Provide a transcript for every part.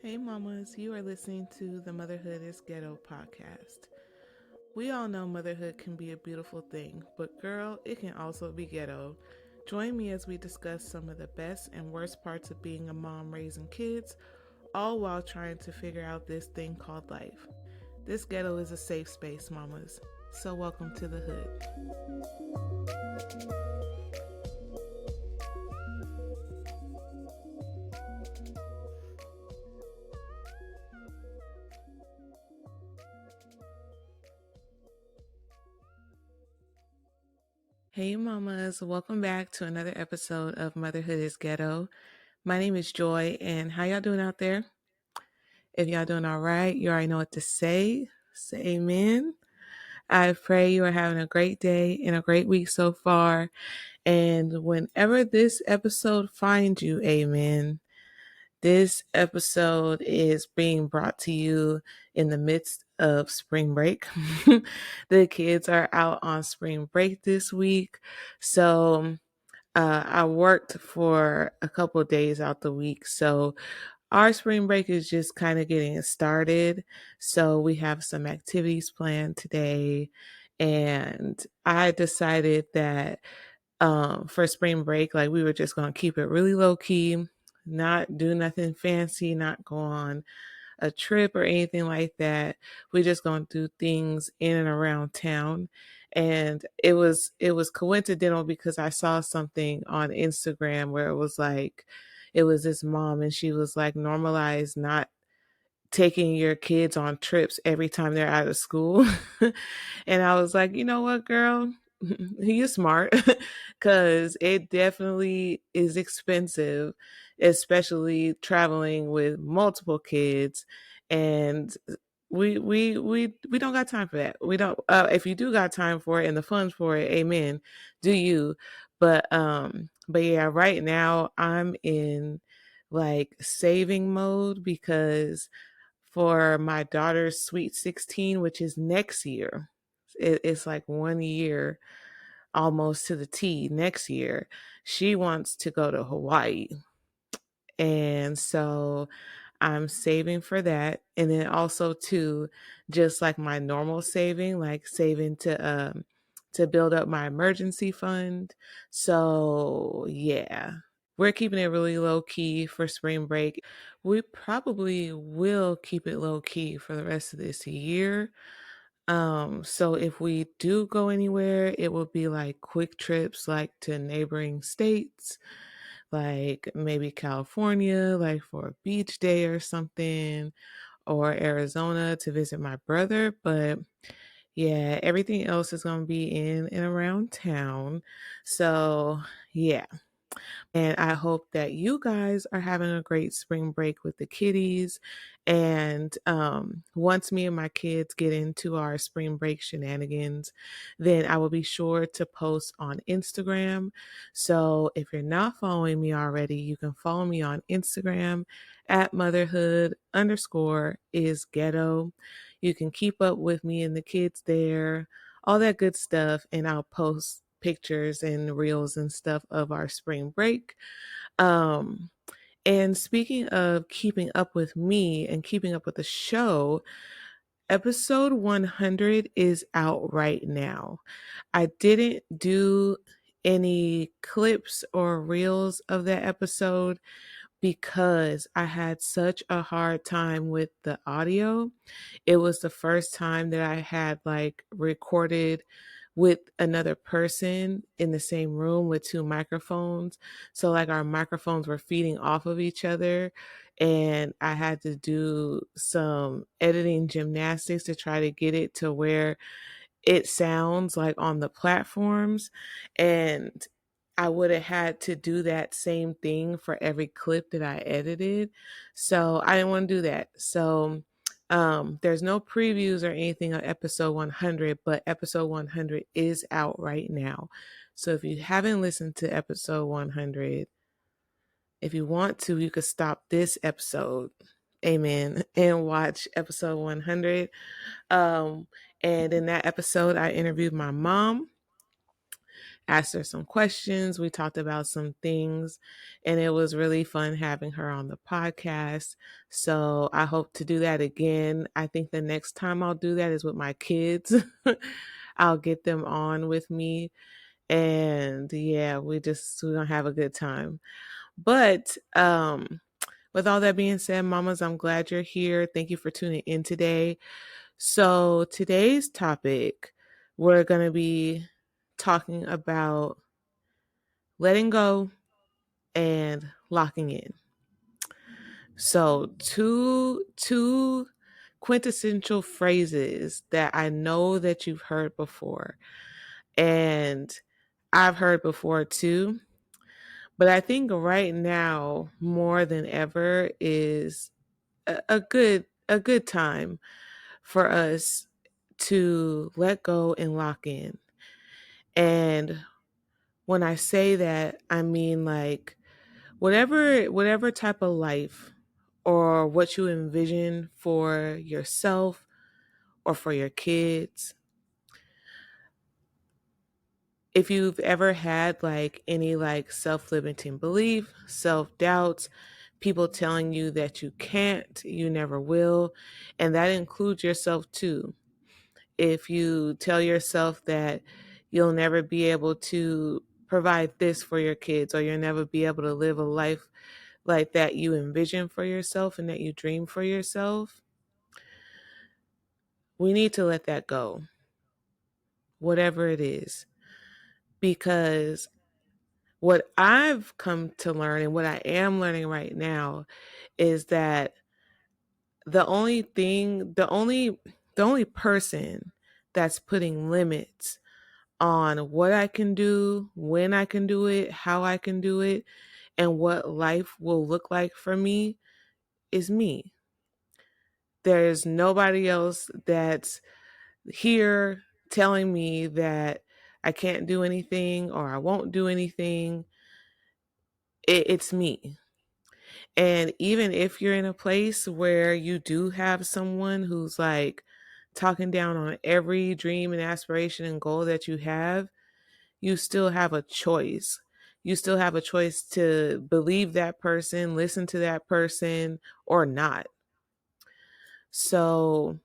Hey, mamas, you are listening to the Motherhood is Ghetto podcast. We all know motherhood can be a beautiful thing, but girl, it can also be ghetto. Join me as we discuss some of the best and worst parts of being a mom raising kids, all while trying to figure out this thing called life. This ghetto is a safe space, mamas. So, welcome to the hood. Hey, mamas, welcome back to another episode of Motherhood is Ghetto. My name is Joy, and how y'all doing out there? If y'all doing all right, you already know what to say. Say amen. I pray you are having a great day and a great week so far. And whenever this episode finds you, amen. This episode is being brought to you in the midst of spring break. The kids are out on spring break this week. So I worked for a couple of days out the week. So our spring break is just kind of getting started. So we have some activities planned today. And I decided that for spring break, like we were just going to keep it really low key, not do nothing fancy, not go on a trip or anything like that. We're just going to do things in and around town. And it was coincidental because I saw something on Instagram where it was like it was this mom and she was like normalize not taking your kids on trips every time they're out of school. And I was like, you know what, girl? You're smart because it definitely is expensive, especially traveling with multiple kids. And we don't got time for that. We don't if you do got time for it and the funds for it, amen, do you. But yeah, right now I'm in like saving mode because for my daughter's sweet 16, which is next year. It's like 1 year almost to the T next year. She wants to go to Hawaii. And so I'm saving for that. And then also too, just like my normal saving, like saving to build up my emergency fund. So yeah. We're keeping it really low key for spring break. We probably will keep it low key for the rest of this year. So if we do go anywhere, it will be like quick trips like to neighboring states, like maybe California, like for a beach day or something, or Arizona to visit my brother. But yeah, everything else is going to be in and around town. So yeah. And I hope that you guys are having a great spring break with the kiddies. And once me and my kids get into our spring break shenanigans, then I will be sure to post on Instagram. So if you're not following me already, you can follow me on Instagram at motherhood underscore is ghetto. You can keep up with me and the kids there, all that good stuff. And I'll post pictures and reels and stuff of our spring break. Um, and speaking of keeping up with me and keeping up with the show, episode 100 is out right now. I didn't do any clips or reels of that episode because I had such a hard time with the audio. It was the first time that I had like recorded with another person in the same room with two microphones. So like our microphones were feeding off of each other and I had to do some editing gymnastics to try to get it to where it sounds like on the platforms. And I would have had to do that same thing for every clip that I edited. So I didn't want to do that. So there's no previews or anything on episode 100, but episode 100 is out right now. So if you haven't listened to episode 100, if you want to, you could stop this episode. Amen. And watch episode 100. Um, and in that episode, I interviewed my mom. asked her some questions. We talked about some things, and it was really fun having her on the podcast. So I hope to do that again. I think the next time I'll do that is with my kids. I'll get them on with me. And yeah, we're gonna have a good time. But with all that being said, mamas, I'm glad you're here. Thank you for tuning in today. So today's topic, we're gonna be talking about letting go and locking in. So two quintessential phrases that I know that you've heard before, and I've heard before too. But I think right now more than ever is a good time for us to let go and lock in. And when I say that, I mean like whatever type of life or what you envision for yourself or for your kids. If you've ever had like any like self-limiting belief, self-doubts, people telling you that you can't, you never will, and that includes yourself too. If you tell yourself that you'll never be able to provide this for your kids, or you'll never be able to live a life like that you envision for yourself and that you dream for yourself, we need to let that go, whatever it is. Because what I've come to learn and what I am learning right now is that the only person that's putting limits on what I can do, when I can do it, how I can do it, and what life will look like for me is me. There's nobody else that's here telling me that I can't do anything or I won't do anything. It's me. And even if you're in a place where you do have someone who's like talking down on every dream and aspiration and goal that you have, you still have a choice. You still have a choice to believe that person, listen to that person, or not. So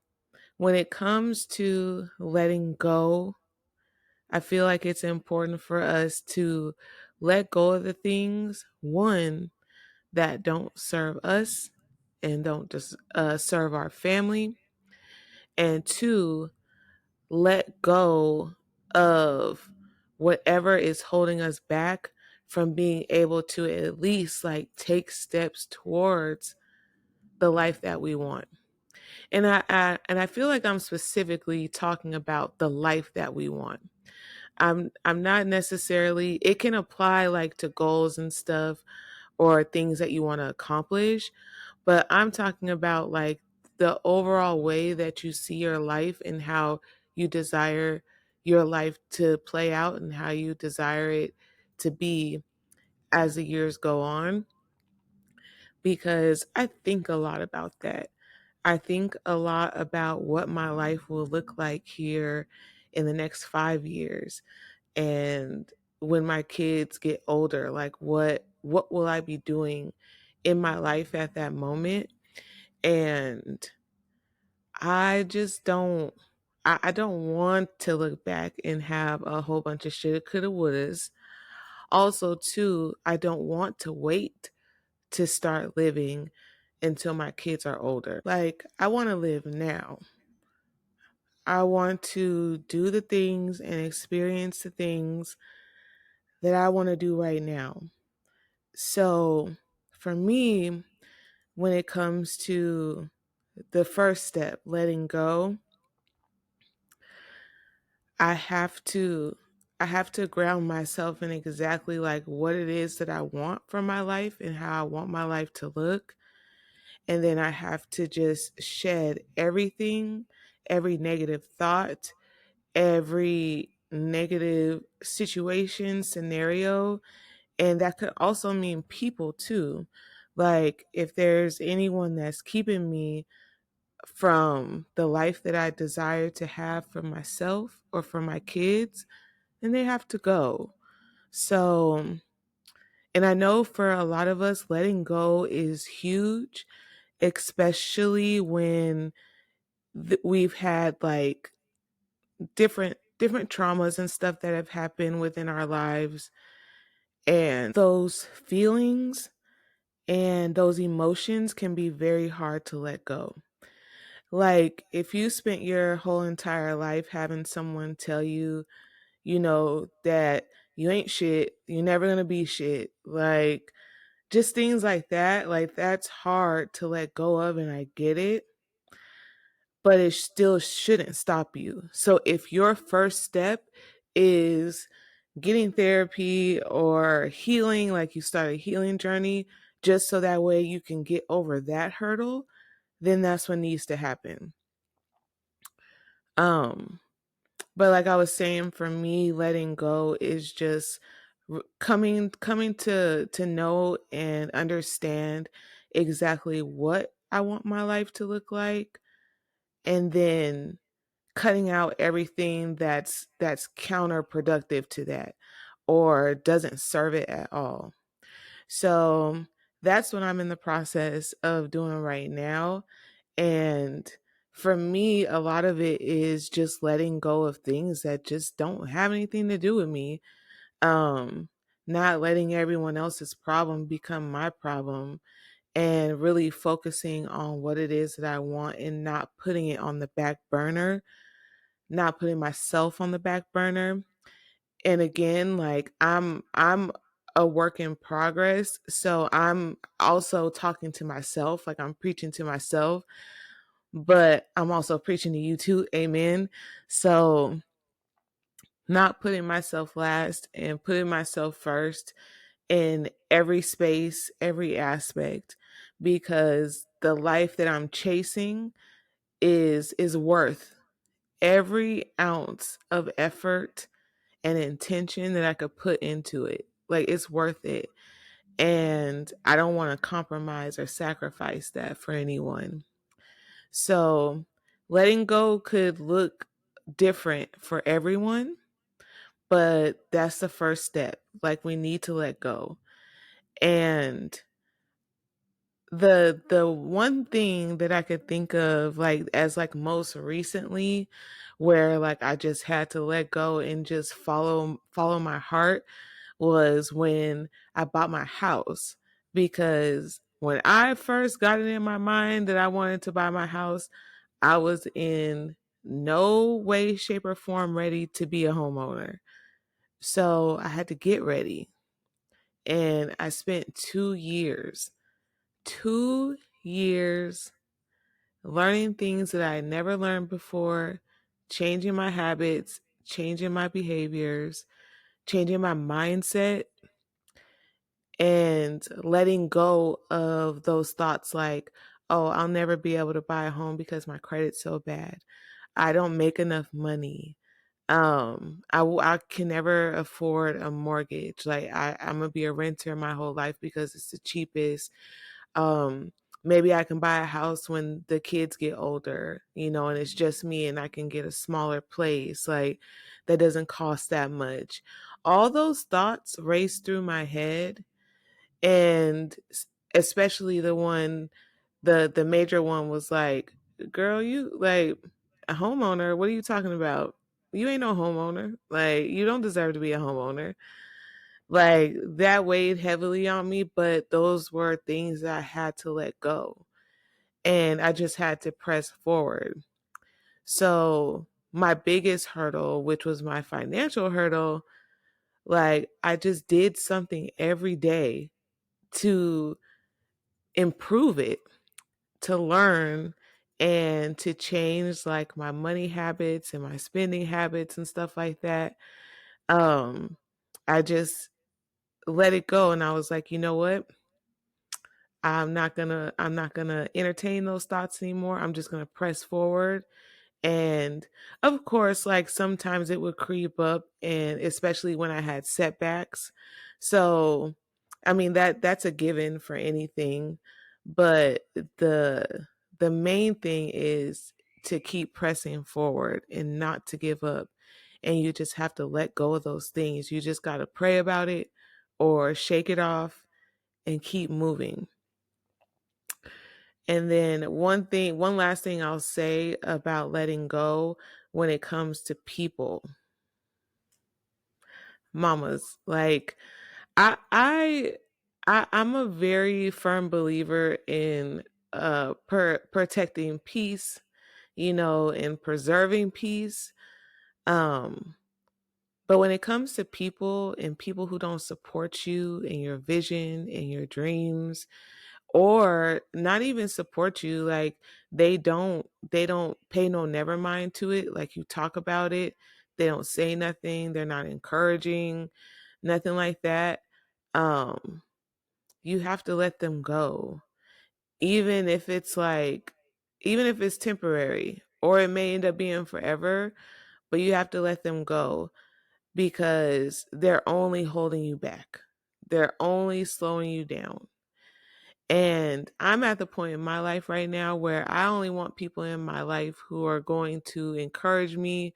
when it comes to letting go, I feel like it's important for us to let go of the things, one, that don't serve us and don't just serve our family, and two, let go of whatever is holding us back from being able to at least like take steps towards the life that we want. And I feel like I'm specifically talking about the life that we want. I'm not necessarily, it can apply like to goals and stuff or things that you want to accomplish, but I'm talking about like the overall way that you see your life and how you desire your life to play out and how you desire it to be as the years go on. Because I think a lot about that. I think a lot about what my life will look like here in the next 5 years. And when my kids get older, like what will I be doing in my life at that moment? And I just don't I don't want to look back and have a whole bunch of shoulda, coulda, wouldas. Also, too, I don't want to wait to start living until my kids are older. Like, I want to live now. I want to do the things and experience the things that I want to do right now. So, for me, when it comes to the first step, letting go, I have to I have to ground myself in exactly like what it is that I want from my life and how I want my life to look. And then I have to just shed everything, every negative thought, every negative situation, scenario. And that could also mean people too. Like if there's anyone that's keeping me from the life that I desire to have for myself or for my kids, and they have to go. So, and I know for a lot of us, letting go is huge, especially when we've had like different traumas and stuff that have happened within our lives, and those feelings and those emotions can be very hard to let go. Like if you spent your whole entire life having someone tell you, that you ain't shit, you're never going to be shit, like just things like that, like that's hard to let go of, and I get it, but it still shouldn't stop you. So if your first step is getting therapy or healing, like you start a healing journey, just so that way you can get over that hurdle, then that's what needs to happen. Um, but like I was saying, for me, letting go is just coming to know and understand exactly what I want my life to look like, and then cutting out everything that's counterproductive to that or doesn't serve it at all. So that's what I'm in the process of doing right now. And for me, a lot of it is just letting go of things that just don't have anything to do with me. Um, Not letting everyone else's problem become my problem, and really focusing on what it is that I want and not putting it on the back burner, not putting myself on the back burner. And again, like I'm a work in progress, so I'm also talking to myself, like I'm preaching to myself, but I'm also preaching to you too. Amen. So not putting myself last and putting myself first in every space, every aspect, because the life that I'm chasing is worth every ounce of effort and intention that I could put into it. Like it's worth it. And I don't want to compromise or sacrifice that for anyone. So letting go could look different for everyone, but that's the first step. Like we need to let go. And the one thing that I could think of, like as like most recently, where like I just had to let go and just follow my heart, was when I bought my house. Because when I first got it in my mind that I wanted to buy my house, I was in no way, shape, or form ready to be a homeowner. So I had to get ready. And I spent 2 years learning things that I had never learned before, changing my habits, changing my behaviors, changing my mindset, and letting go of those thoughts like, oh, I'll never be able to buy a home because my credit's so bad. I don't make enough money. I can never afford a mortgage. Like I'm gonna be a renter my whole life because it's the cheapest. Um, Maybe I can buy a house when the kids get older, and it's just me and I can get a smaller place. Like that doesn't cost that much. All those thoughts race through my head, and especially the major one was like, girl, you like a homeowner, what are you talking about? You ain't no homeowner. Like you don't deserve to be a homeowner. Like that weighed heavily on me, but those were things that I had to let go, and I just had to press forward. So my biggest hurdle, which was my financial hurdle, like I just did something every day to improve it, to learn and to change like my money habits and my spending habits and stuff like that. Um, I just let it go, and I was like, you know what? I'm not gonna entertain those thoughts anymore. I'm just gonna press forward. And of course, like sometimes it would creep up, and especially when I had setbacks. So I mean that's a given for anything. But the main thing is to keep pressing forward and not to give up. and you just have to let go of those things. You just got to pray about it or shake it off and keep moving. And then one last thing I'll say about letting go when it comes to people, mamas, like I'm a very firm believer in protecting peace, and preserving peace. Um but when it comes to people and people who don't support you in your vision and your dreams, or not even support you, like they don't pay no never mind to it, like you talk about it, they don't say nothing, they're not encouraging, nothing like that. um you have to let them go, even if it's like even if it's temporary, or it may end up being forever, but you have to let them go because they're only holding you back, they're only slowing you down. And I'm at the point in my life right now where I only want people in my life who are going to encourage me,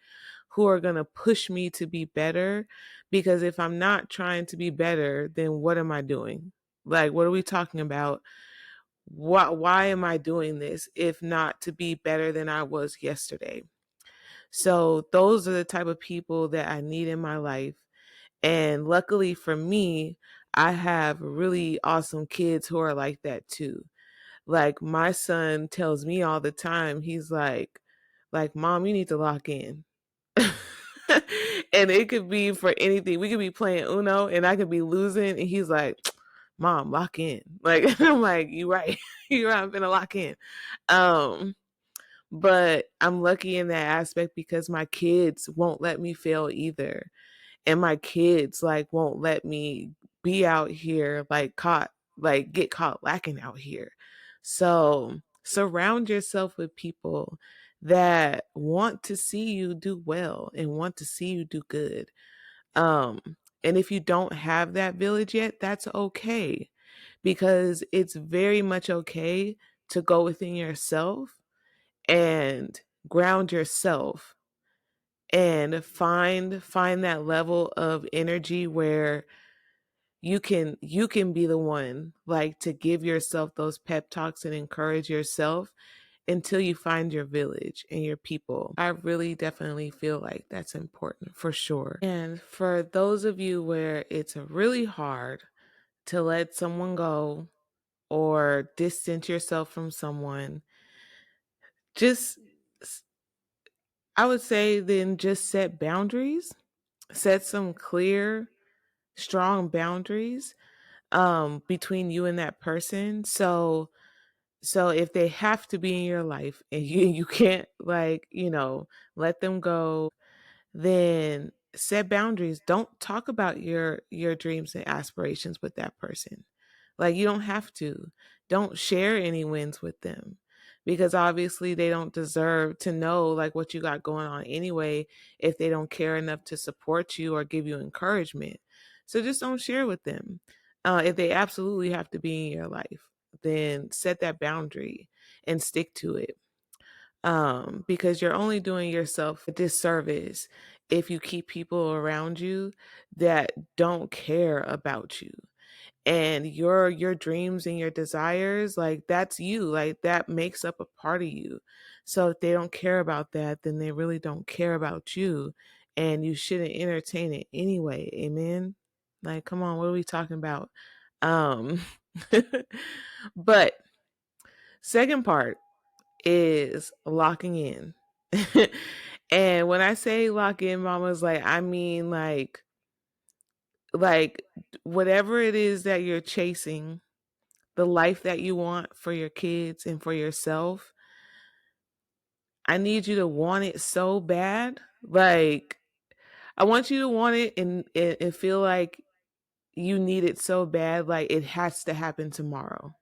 who are going to push me to be better. Because if I'm not trying to be better, then what am I doing? Like, what are we talking about? Why am I doing this if not to be better than I was yesterday? So those are the type of people that I need in my life. And luckily for me, I have really awesome kids who are like that too. Like my son tells me all the time, he's like, Mom, you need to lock in. And it could be for anything. We could be playing Uno and I could be losing and he's like, Mom, lock in. Like I'm like, you right. You're right, I'm gonna lock in. Um, but I'm lucky in that aspect because my kids won't let me fail either. And my kids like won't let me be out here like get caught lacking out here. So surround yourself with people that want to see you do well and want to see you do good. um and if you don't have that village yet, that's okay, because it's very much okay to go within yourself and ground yourself and find that level of energy where you can be the one like to give yourself those pep talks and encourage yourself until you find your village and your people. I really definitely feel like that's important for sure. And for those of you where it's really hard to let someone go or distance yourself from someone, just I would say then just set boundaries. Set some clear, strong boundaries between you and that person. So if they have to be in your life and you can't like, let them go, then set boundaries. Don't talk about your dreams and aspirations with that person. Like you don't have to. Don't share any wins with them because obviously they don't deserve to know like what you got going on anyway if they don't care enough to support you or give you encouragement. So just don't share with them. If they absolutely have to be in your life, then set that boundary and stick to it. Because you're only doing yourself a disservice if you keep people around you that don't care about you and your dreams and your desires. Like that's you, like that makes up a part of you. So if they don't care about that, then they really don't care about you, and you shouldn't entertain it anyway. Amen. Like come on, what are we talking about? um but second part is locking in. And when I say lock in, mamas, like I mean like whatever it is that you're chasing, the life that you want for your kids and for yourself, I need you to want it so bad. Like I want you to want it and feel like you need it so bad, like it has to happen tomorrow.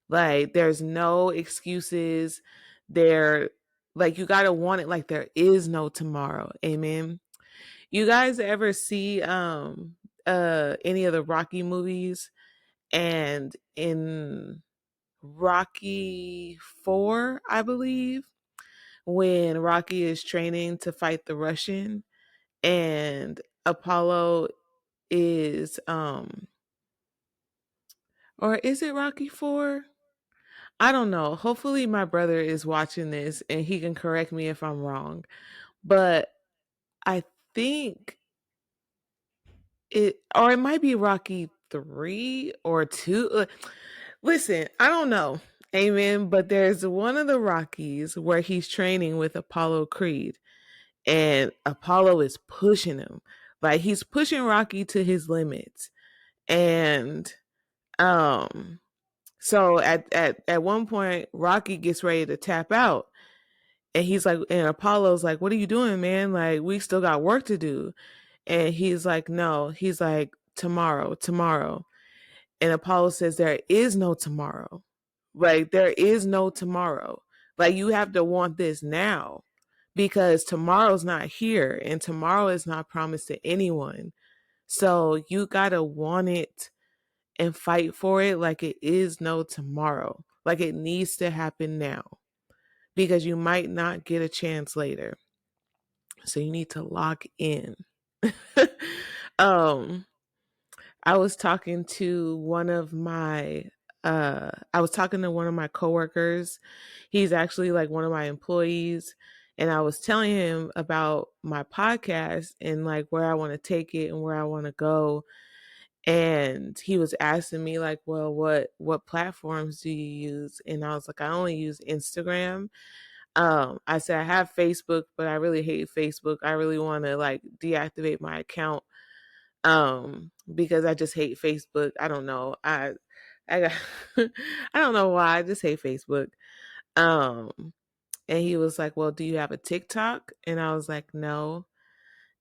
Like there's no excuses. There, like you gotta want it like there is no tomorrow. Amen. You guys ever see any of the Rocky movies? And in Rocky 4, I believe, when Rocky is training to fight the Russian and Apollo is or is it Rocky 4? I don't know. Hopefully my brother is watching this and he can correct me if I'm wrong. But I think it might be Rocky 3 or 2. Listen, I don't know. Amen. But there's one of the Rockies where he's training with Apollo Creed, and Apollo is pushing him. Like he's pushing Rocky to his limits. And um so at one point Rocky gets ready to tap out. And he's like, and Apollo's like, "What are you doing, man? Like, we still got work to do." And he's like, "No." He's like, "Tomorrow, tomorrow." And Apollo says, "There is no tomorrow. Like, there is no tomorrow. Like, you have to want this now because tomorrow's not here and tomorrow is not promised to anyone. So you got to want it and fight for it like it is no tomorrow. Like, it needs to happen now because you might not get a chance later. So you need to lock in." um I was talking to one of my coworkers. He's actually like one of my employees, and I was telling him about my podcast and like where I want to take it and where I want to go. And he was asking me like, "Well, what platforms do you use?" And I was like, "I only use Instagram." I said I have Facebook, but I really hate Facebook. I really want to like deactivate my account because I just hate Facebook. I don't know. I got I don't know why. I just hate Facebook. Um and he was like, "Well, do you have a TikTok?" And I was like, "No."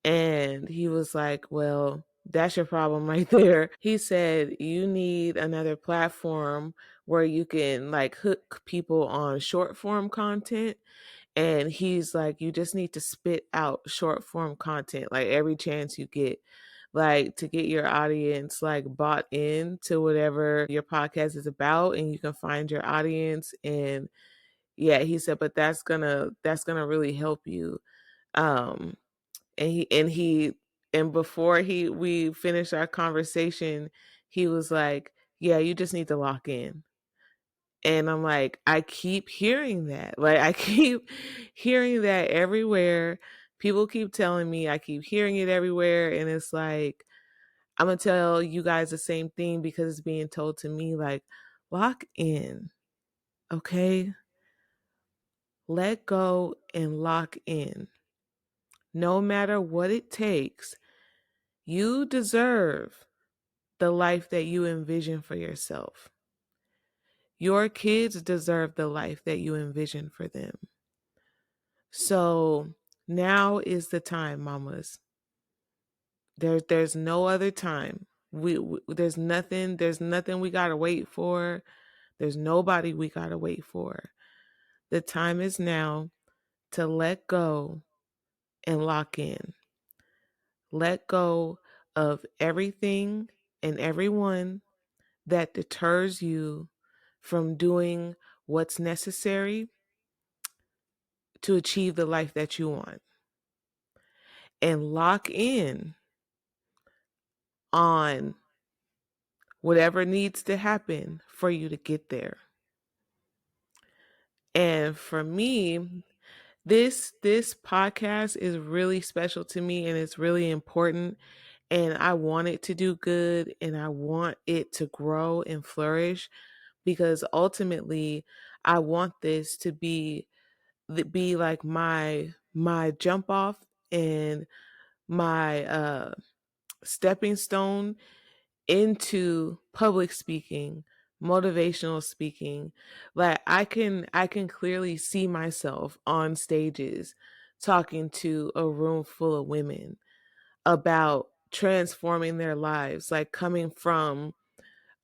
And he was like, "Well, that's your problem right there." He said, "You need another platform where you can like hook people on short form content." And he's like, "You just need to spit out short form content like every chance you get, like to get your audience like bought in to whatever your podcast is about, and you can find your audience." And yeah, he said, "But that's gonna really help you." Um and before he we finished our conversation, he was like, "Yeah, you just need to lock in." And I'm like, I keep hearing that. Like, I keep hearing that everywhere. People keep telling me, I keep hearing it everywhere. And it's like, I'm going to tell you guys the same thing because it's being told to me like, lock in. Okay. Let go and lock in. No matter what it takes, you deserve the life that you envision for yourself. Your kids deserve the life that you envision for them. So now is the time, mamas. There's no other time. There's nothing we gotta wait for. There's nobody we gotta wait for. The time is now to let go and lock in. Let go of everything and everyone that deters you from doing what's necessary to achieve the life that you want. And lock in on whatever needs to happen for you to get there. And for me, this podcast is really special to me and it's really important, and I want it to do good and I want it to grow and flourish because ultimately I want this to be like my jump off and my stepping stone into public speaking, motivational speaking. Like I can clearly see myself on stages talking to a room full of women about transforming their lives, like coming from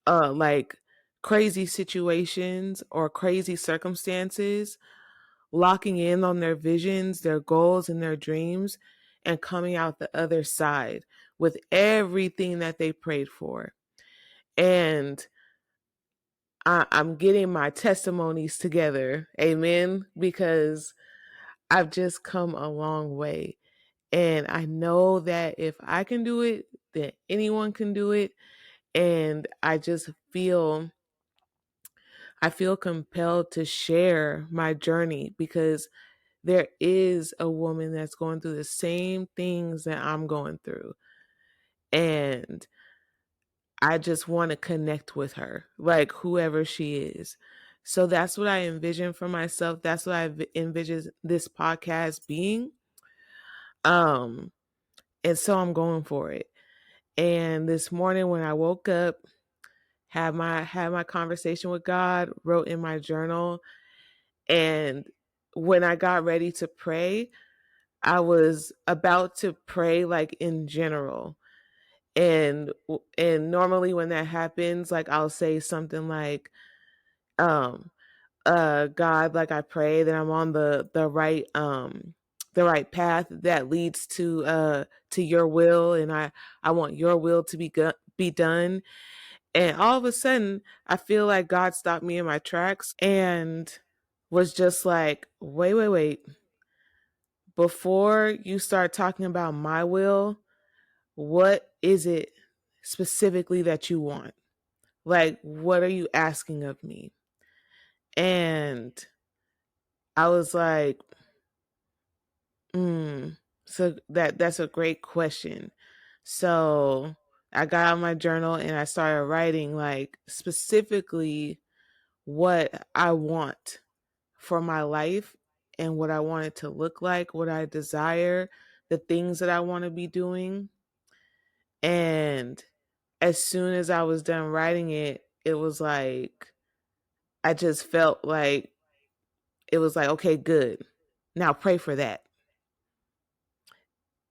like crazy situations or crazy circumstances, locking in on their visions, their goals and their dreams, and coming out the other side with everything that they prayed for. And I'm getting my testimonies together, amen, because I've just come a long way. And I know that if I can do it, then anyone can do it. And I feel compelled to share my journey because there is a woman that's going through the same things that I'm going through. And I just want to connect with her, like whoever she is. So that's what I envision for myself. That's what I envision this podcast being. Um, and so I'm going for it. And this morning when I woke up, had my conversation with God, wrote in my journal, and when I got ready to pray, I was about to pray like in general. And normally when that happens, like I'll say something like um God, like I pray that I'm on the right path that leads to your will, and I want your will to be done. And all of a sudden I feel like God stopped me in my tracks and was just like, wait, before you start talking about my will, what is it specifically that you want? Like, what are you asking of me? And I was like, so that's a great question. So I got out my journal and I started writing like specifically what I want for my life and what I want it to look like, what I desire, the things that I want to be doing. And as soon as I was done writing it, it was like, I just felt like it was like, okay, good. Now pray for that.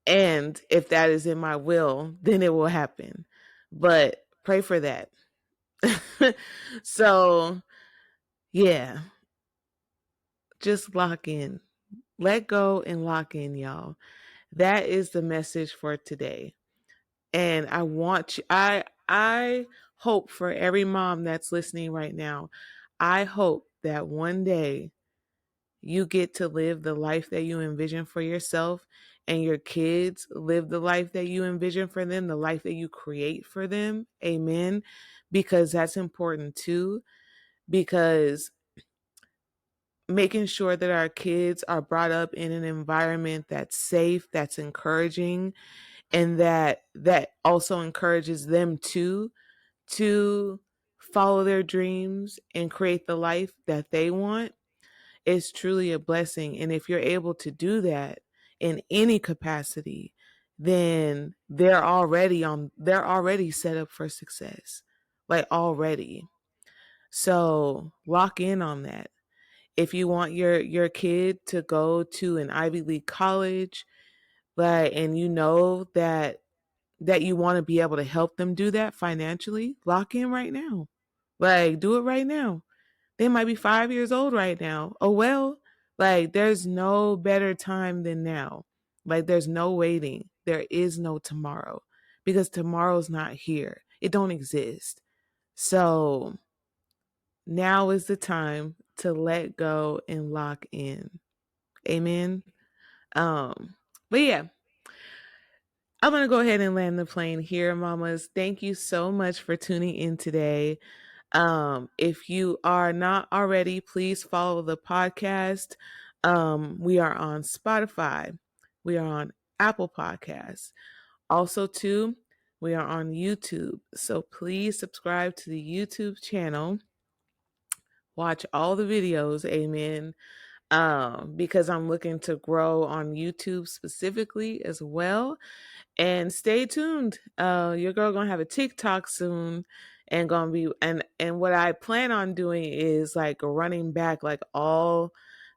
And if that is in my will, then it will happen. But pray for that. So, yeah, just lock in. Let go and lock in, y'all. That is the message for today. And I hope for every mom that's listening right now, I hope that one day you get to live the life that you envision for yourself, and your kids live the life that you envision for them, the life that you create for them. Amen. Because that's important too. Because making sure that our kids are brought up in an environment that's safe, that's encouraging, and that also encourages them to follow their dreams and create the life that they want is truly a blessing. And if you're able to do that in any capacity, then they're already set up for success. Like already. So lock in on that. If you want your kid to go to an Ivy League college, like, and you know that you want to be able to help them do that financially, lock in right now. Like, do it right now. They might be 5 years old right now. Oh, well, like, there's no better time than now. Like, there's no waiting. There is no tomorrow because tomorrow's not here. It don't exist. So now is the time to let go and lock in. Amen. But yeah, I'm going to go ahead and land the plane here, mamas. Thank you so much for tuning in today. If you are not already, please follow the podcast. We are on Spotify. We are on Apple Podcasts. Also, too, we are on YouTube. So please subscribe to the YouTube channel. Watch all the videos. Amen. Because I'm looking to grow on YouTube specifically as well. And stay tuned. Your girl gonna have a TikTok soon, and gonna be and what I plan on doing is like running back like all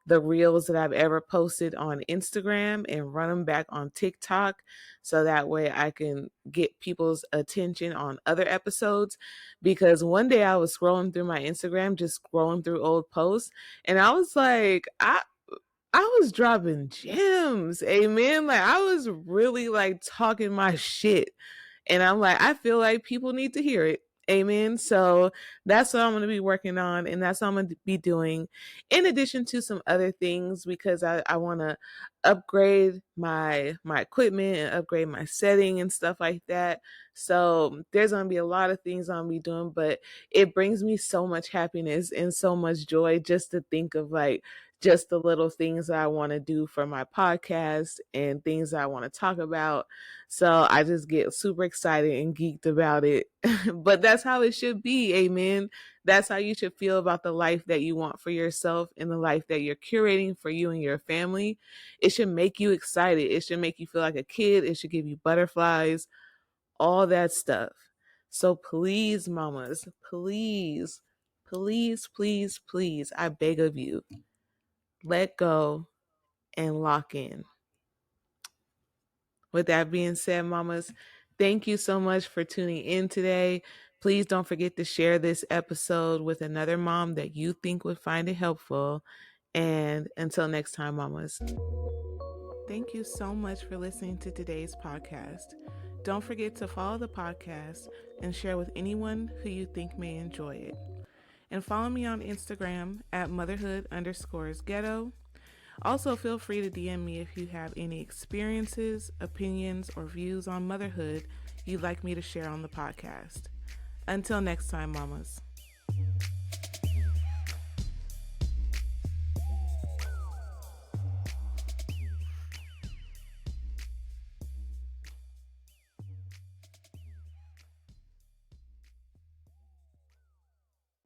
the reels that I've ever posted on Instagram and run them back on TikTok, so that way I can get people's attention on other episodes. Because one day I was scrolling through my Instagram, just scrolling through old posts, and I was like, I was dropping gems, amen. Like, I was really like talking my shit. And I'm like, I feel like people need to hear it. Amen. So that's what I'm going to be working on, and that's what I'm going to be doing in addition to some other things, because I want to upgrade my equipment and upgrade my setting and stuff like that. So there's going to be a lot of things I'm going to be doing, but it brings me so much happiness and so much joy just to think of like just the little things that I want to do for my podcast and things that I want to talk about. So I just get super excited and geeked about it. But that's how it should be. Amen. That's how you should feel about the life that you want for yourself and the life that you're curating for you and your family. It should make you excited. It should make you feel like a kid. It should give you butterflies, all that stuff. So please, mamas, please, please, please, please, I beg of you, let go and lock in. With that being said, mamas, thank you so much for tuning in today. Please don't forget to share this episode with another mom that you think would find it helpful. And until next time, mamas. Thank you so much for listening to today's podcast. Don't forget to follow the podcast and share with anyone who you think may enjoy it. And follow me on Instagram at motherhood_ghetto. Also, feel free to DM me if you have any experiences, opinions, or views on motherhood you'd like me to share on the podcast. Until next time, mamas.